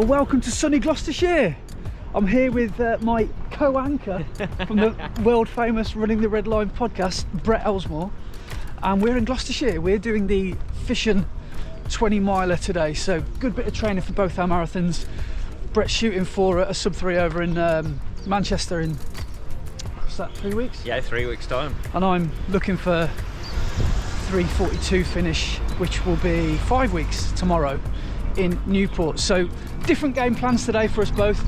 Well, welcome to sunny Gloucestershire. I'm here with my co-anchor from the world famous Running the Red Line podcast, Brett Elsmore, and we're in Gloucestershire. We're doing the Fission 20 miler today, so good bit of training for both our marathons. Brett's shooting for a sub 3 over in Manchester in, what's that, 3 weeks? Yeah, 3 weeks time. And I'm looking for 3:42 finish, which will be 5 weeks tomorrow in Newport. So different game plans today for us both.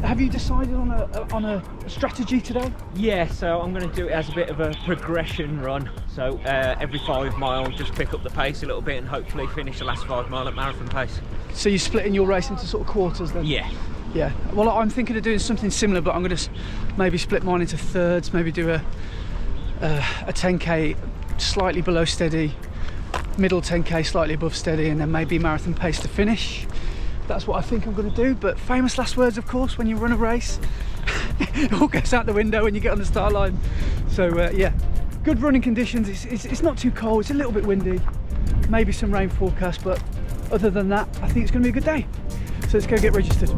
Have you decided on a strategy today? Yeah, so I'm going to do it as a bit of a progression run. So every 5 mile, just pick up the pace a little bit and hopefully finish the last 5 mile at marathon pace. So you're splitting your race into sort of quarters then? Yeah. Yeah. Well, I'm thinking of doing something similar, but I'm going to maybe split mine into thirds. Maybe do a 10k slightly below steady, middle 10k slightly above steady, and then maybe marathon pace to finish. That's what I think I'm going to do. But famous last words, of course, when you run a race. It all goes out the window when you get on the start line. So yeah, good running conditions. It's not too cold, it's a little bit windy, maybe some rain forecast, but other than that I think it's going to be a good day. So let's go get registered.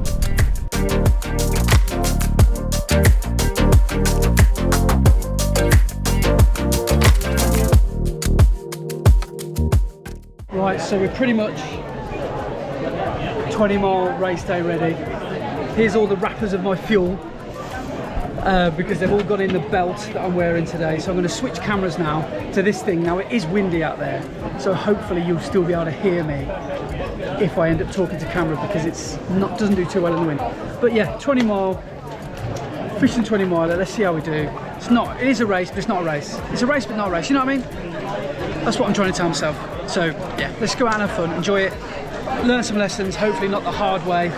Right, so we're pretty much 20 mile race day ready. Here's all the wrappers of my fuel because they've all gone in the belt that I'm wearing today. So I'm going to switch cameras now to this thing. Now it is windy out there, so hopefully you'll still be able to hear me if I end up talking to camera, because doesn't do too well in the wind. But yeah, 20 mile, Fission 20 miler. Let's see how we do. It is a race, but it's not a race. It's a race, but not a race. You know what I mean? That's what I'm trying to tell myself. So yeah, let's go out and have fun, enjoy it, learn some lessons, hopefully not the hard way.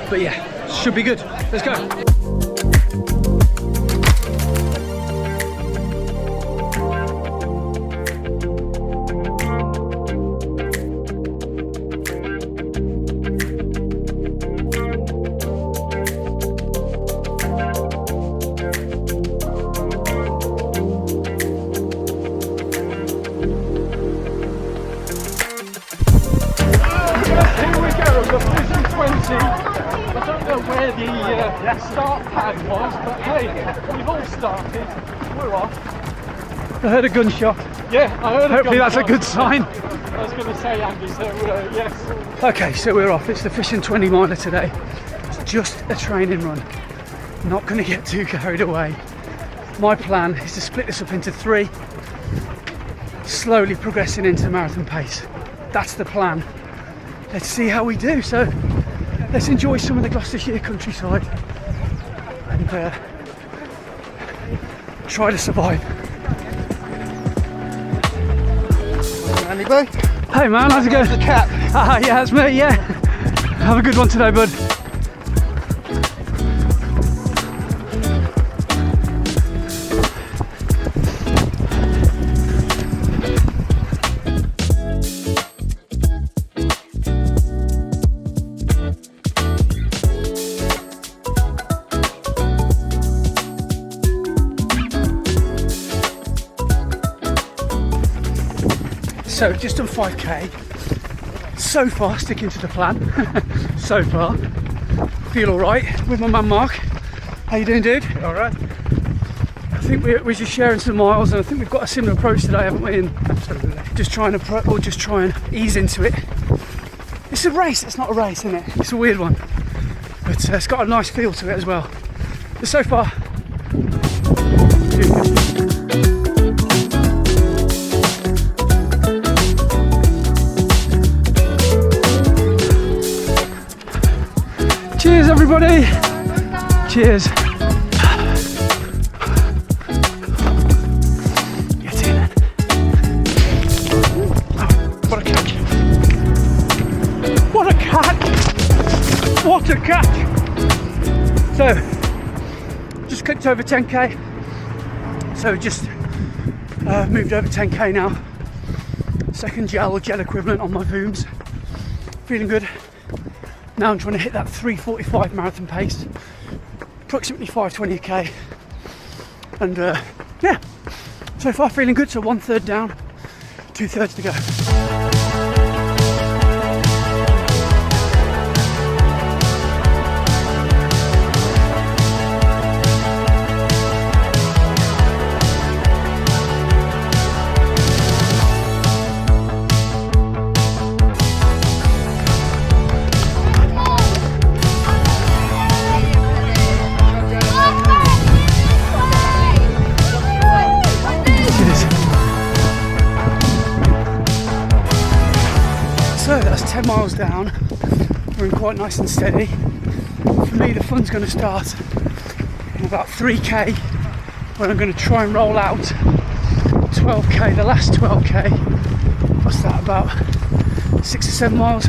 But yeah, should be good. Let's go. I don't know where the start pad was, but hey, we've all started. We're off. I heard a gunshot. Yeah, I heard a gunshot. Hopefully that's a good sign. I was going to say, Andy, so yes. Okay, so we're off. It's the Fission 20 miler today. It's just a training run. Not going to get too carried away. My plan is to split this up into 3, slowly progressing into marathon pace. That's the plan. Let's see how we do. So let's enjoy some of the Gloucestershire countryside and try to survive. Andy boy. Hey man, how's it going? The cat. Ah, yeah, that's me, yeah. Have a good one today, bud. So just done 5k. So far sticking to the plan. So far. Feel alright with my man Mark. How you doing, dude? Alright. I think we're just sharing some miles, and I think we've got a similar approach today, haven't we? And absolutely. Just try and ease into it. It's a race, it's not a race, isn't it? It's a weird one. But it's got a nice feel to it as well. But so far, doing good. Cheers everybody! Cheers! Get in. What a catch! What a catch! What a catch! So, just clicked over 10k. So just moved over 10k now. Second gel equivalent on my Vooms. Feeling good. Now I'm trying to hit that 3:45 marathon pace, approximately 5:20 a k, and yeah, so far feeling good. So 1/3 down, 2/3 to go. 5 miles down. We're in quite nice and steady. For me, the fun's going to start in about 3k, when I'm going to try and roll out 12k, the last 12k. What's that, about 6 or 7 miles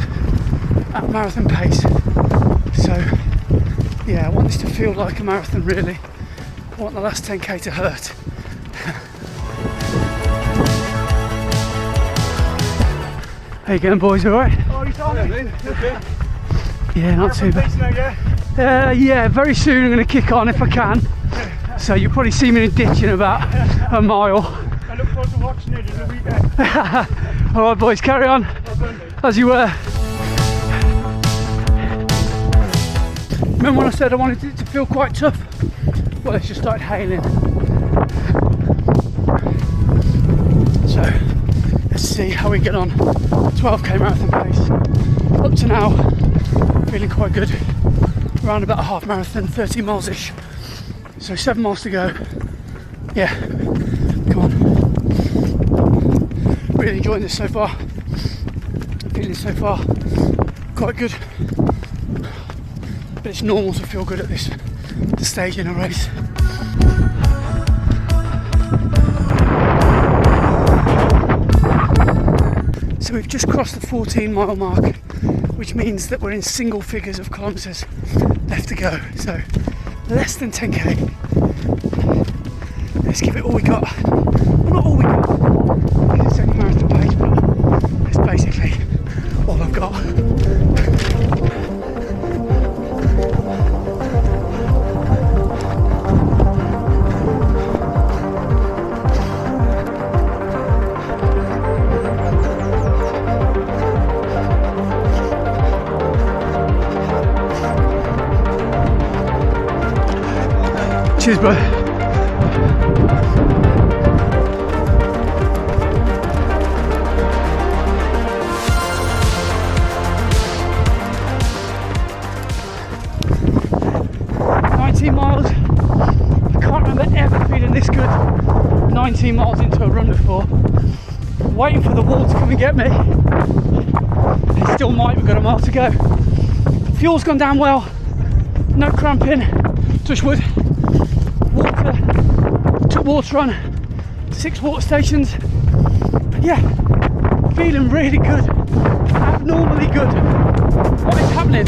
at marathon pace. So yeah, I want this to feel like a marathon really. I want the last 10k to hurt. How you going, boys? All right? Oh, you told me. Okay. Yeah, not too bad. Yeah, very soon I'm going to kick on if I can. So you'll probably see me in a ditch in about a mile. I look forward to watching it in the weekend. All right, boys, carry on as you were. Remember when I said I wanted it to feel quite tough? Well, it's just started hailing. So let's see how we get on. 12k marathon pace. Up to now, feeling quite good. Around about a half marathon, 30 miles ish. So 7 miles to go. Yeah, come on. Really enjoying this so far. Feeling so far quite good. But it's normal to feel good at this stage in a race. So we've just crossed the 14-mile mark, which means that we're in single figures of kilometres left to go. So less than 10k. Let's give it all we got. Not all we got, because it's only marathon pace, but it's basically all I've got. Cheers, bro. Miles. I can't remember ever feeling this good 19 miles into a run before. Waiting for the wall to come and get me. It still might, we've got a mile to go. Fuel's gone down well, no cramping, touch wood. Took water on 6 water stations. Yeah, feeling really good, abnormally good. What is happening?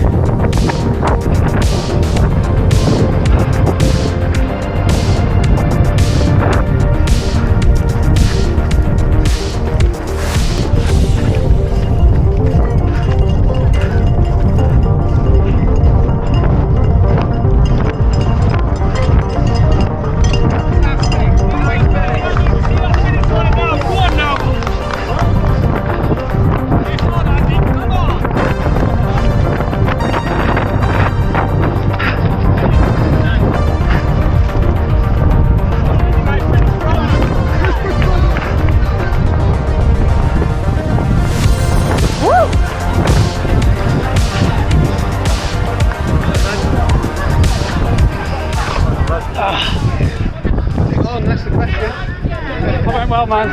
Well, man.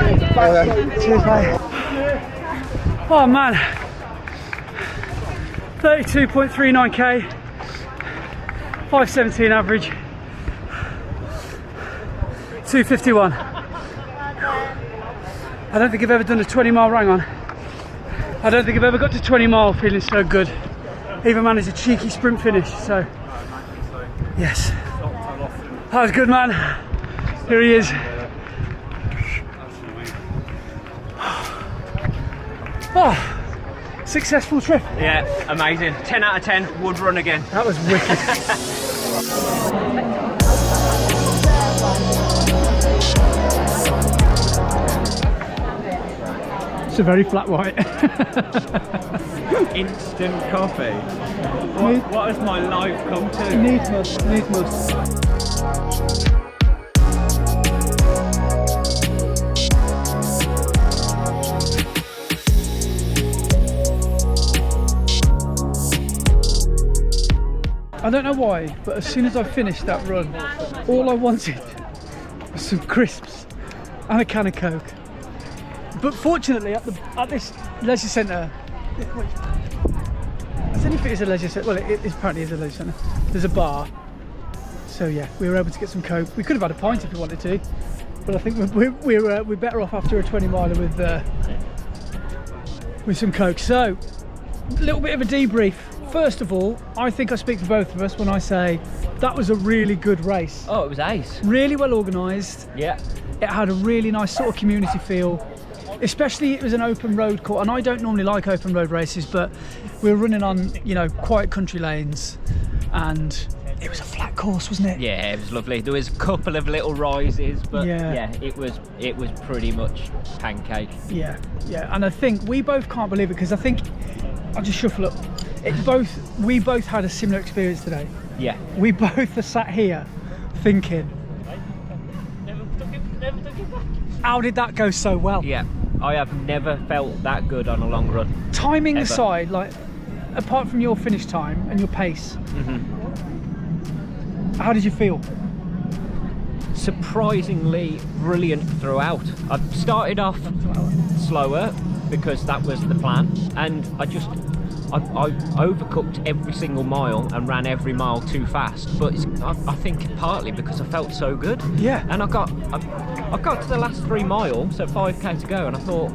Cheers, mate. Oh, man. 32.39k, 5:17 average, 2:51. I don't think I've ever done a 20-mile run on. I don't think I've ever got to 20 mile feeling so good. Even managed a cheeky sprint finish, so yes. That was good, man. Here he is. Oh, successful trip. Yeah, amazing. 10 out of 10, would run again. That was wicked. It's a very flat white. Instant coffee. What has my life come to? Needs must, needs must. I don't know why, but as soon as I finished that run, all I wanted was some crisps and a can of Coke. But fortunately, at this leisure centre, don't know if it is a leisure centre. Well, it apparently is a leisure centre. There's a bar. So yeah, we were able to get some Coke. We could have had a pint if we wanted to, but I think we're better off after a 20 miler with some Coke. So, a little bit of a debrief. First of all, I think I speak for both of us when I say that was a really good race. Oh, it was ace. Really well organised. Yeah. It had a really nice sort of community feel. Especially it was an open road course, and I don't normally like open road races, but we were running on, you know, quiet country lanes, and it was a flat course, wasn't it? Yeah, it was lovely. There was a couple of little rises, but yeah, it was pretty much pancake. Yeah, and I think we both can't believe it, because I think I'll just shuffle up. We both had a similar experience today. Yeah. We both are sat here thinking, how did that go so well? Yeah, I have never felt that good on a long run. Timing ever. aside, like, apart from your finish time and your pace, how did you feel? Surprisingly brilliant throughout. I started off slower because that was the plan, and I overcooked every single mile and ran every mile too fast. But I think partly because I felt so good. Yeah. And I got to the last 3 miles, so 5k to go, and I thought,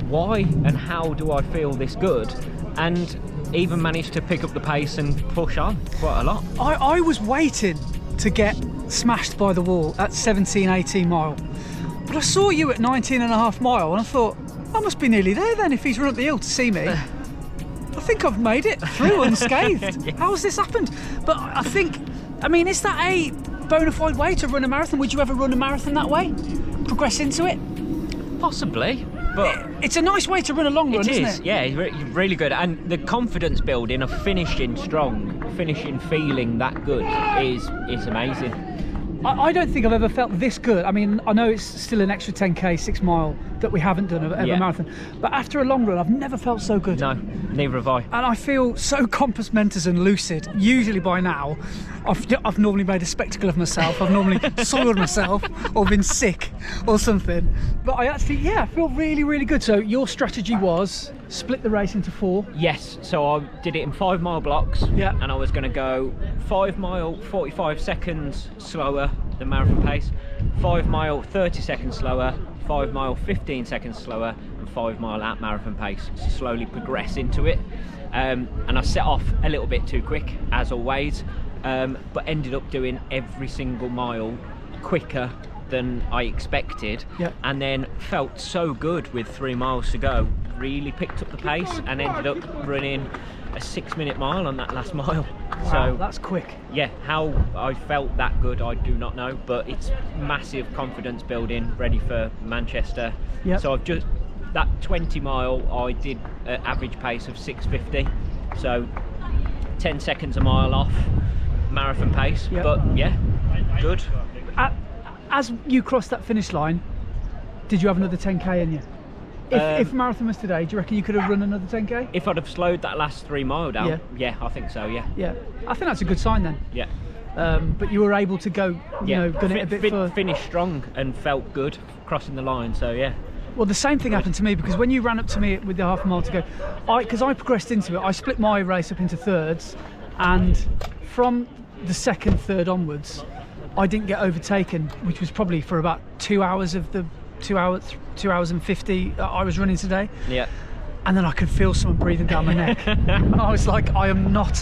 why and how do I feel this good? And even managed to pick up the pace and push on quite a lot. I was waiting to get smashed by the wall at 17, 18 mile. But I saw you at 19 and a half mile, and I thought, I must be nearly there then if he's run up the hill to see me. I think I've made it through unscathed. Yeah. How has this happened? But I mean, is that a bona fide way to run a marathon? Would you ever run a marathon that way? Progress into it? Possibly, but It's a nice way to run a long run, isn't it? Yeah, really good. And the confidence building of finishing strong, finishing feeling that good is amazing. I don't think I've ever felt this good. I mean, I know it's still an extra 10k, 6 mile that we haven't done of a marathon, but after a long run, I've never felt so good. No, neither have I. And I feel so compass mentis and lucid. Usually by now, I've normally made a spectacle of myself. I've normally soiled myself or been sick or something. But I feel really, really good. So your strategy was split the race into 4. Yes, so I did it in 5 mile blocks. Yeah. And I was going to go 5 mile, 45 seconds slower than marathon pace, 5 mile, 30 seconds slower, 5 mile, 15 seconds slower, and 5 mile at marathon pace. So slowly progress into it. And I set off a little bit too quick, as always, but ended up doing every single mile quicker than I expected. Yep. And then felt so good with 3 miles to go. Really picked up the pace and ended up running a 6-minute mile on that last mile. Wow, So that's quick. yeah, how I felt that good I do not know, but it's massive confidence building, ready for Manchester. Yep. So I've just, that 20 mile I did an average pace of 6:50, so 10 seconds a mile off marathon pace. Yep. But yeah, good. As you crossed that finish line, did you have another 10k in you? If marathon was today, do you reckon you could have run another 10k? If I'd have slowed that last 3 mile down, yeah, I think so, yeah. Yeah, I think that's a good sign then. Yeah. But you were able to go, gun it a bit further. Finished strong and felt good crossing the line, so yeah. Well, the same thing happened to me, because when you ran up to me with the half a mile to go, because I progressed into it, I split my race up into thirds, and from the second third onwards, I didn't get overtaken, which was probably for about 2 hours of the 2 hours and 50 I was running today. Yeah. And then I could feel someone breathing down my neck. And I was like, I am not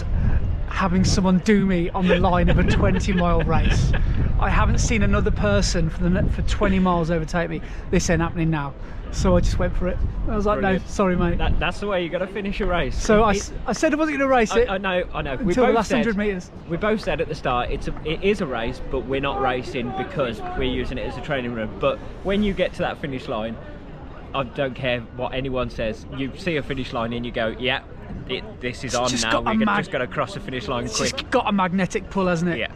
having someone do me on the line of a 20-mile race. I haven't seen another person for 20 miles overtake me. This ain't happening now. So I just went for it. I was like, Brilliant. no, sorry, mate. That's the way you got to finish a race. So I said I wasn't going to race it. I know. We Until the both last said, 100 metres. We both said at the start it is a race, but we're not racing because we're using it as a training room. But when you get to that finish line, I don't care what anyone says. You see a finish line and you go, yeah, this is on now. We're just got to cross the finish line quick. It's got a magnetic pull, hasn't it? Yeah.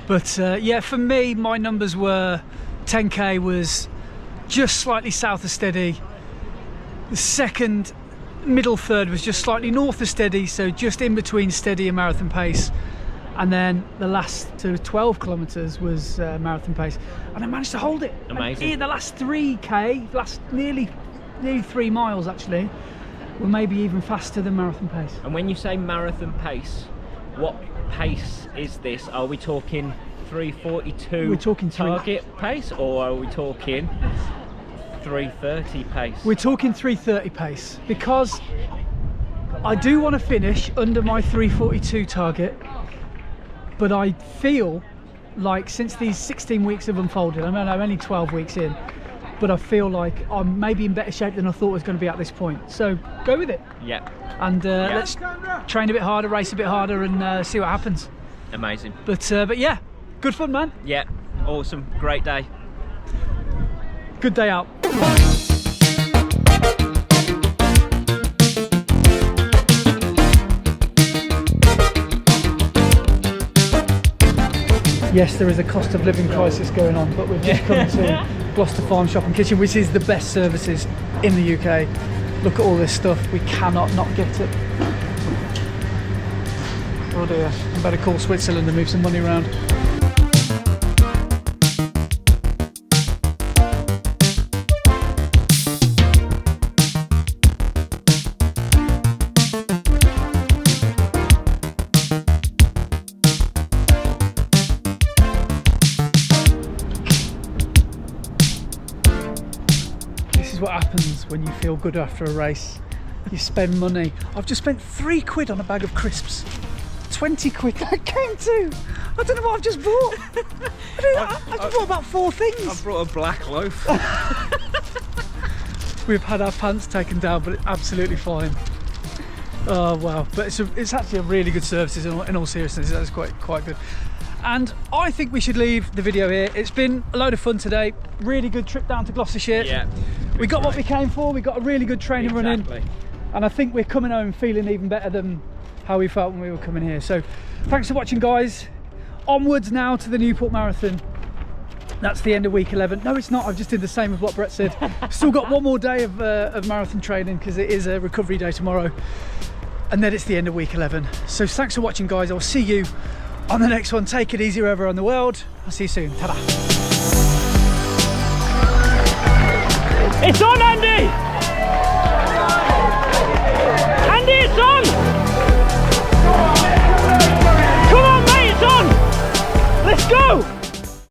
But yeah, for me, my numbers were 10k was just slightly south of steady. The second middle third was just slightly north of steady, so just in between steady and marathon pace. And then the last 12 kilometres was marathon pace, and I managed to hold it. Amazing. And in the last 3k, nearly 3 miles actually, were maybe even faster than marathon pace. And when you say marathon pace, what pace is this? Are we talking 3:42 We're talking target pace, or are we talking 3:30 pace? We're talking 3:30 pace, because I do want to finish under my 3:42 target, but I feel like since these 16 weeks have unfolded, I mean I'm only 12 weeks in, but I feel like I'm maybe in better shape than I thought I was going to be at this point. So go with it. Yeah. And let's train a bit harder, race a bit harder, and see what happens. Amazing. But yeah, good fun, man. Yeah, awesome, great day. Good day out. Yes, there is a cost of living crisis going on, but we've just come to Gloucester Farm Shop and Kitchen, which is the best services in the UK. Look at all this stuff, we cannot not get it. Oh dear, I better call Switzerland and move some money around. What happens when you feel good after a race. You spend money. I've just spent £3 on a bag of crisps. 20 quid that came to. I don't know what I've just bought. I just bought about 4 things. I brought a black loaf. We've had our pants taken down, but it's absolutely fine. Oh wow, but it's actually a really good service in all seriousness. That's quite good. And I think we should leave the video here. It's been a load of fun today. Really good trip down to Gloucestershire. Yeah. We got what we came for. We got a really good training run in. And I think we're coming home feeling even better than how we felt when we were coming here. So thanks for watching, guys. Onwards now to the Newport Marathon. That's the end of week 11. No, it's not. I've just did the same as what Brett said. Still got one more day of marathon training, because it is a recovery day tomorrow. And then it's the end of week 11. So thanks for watching, guys. I'll see you on the next one. Take it easy wherever in the world. I'll see you soon. Ta-da. It's on!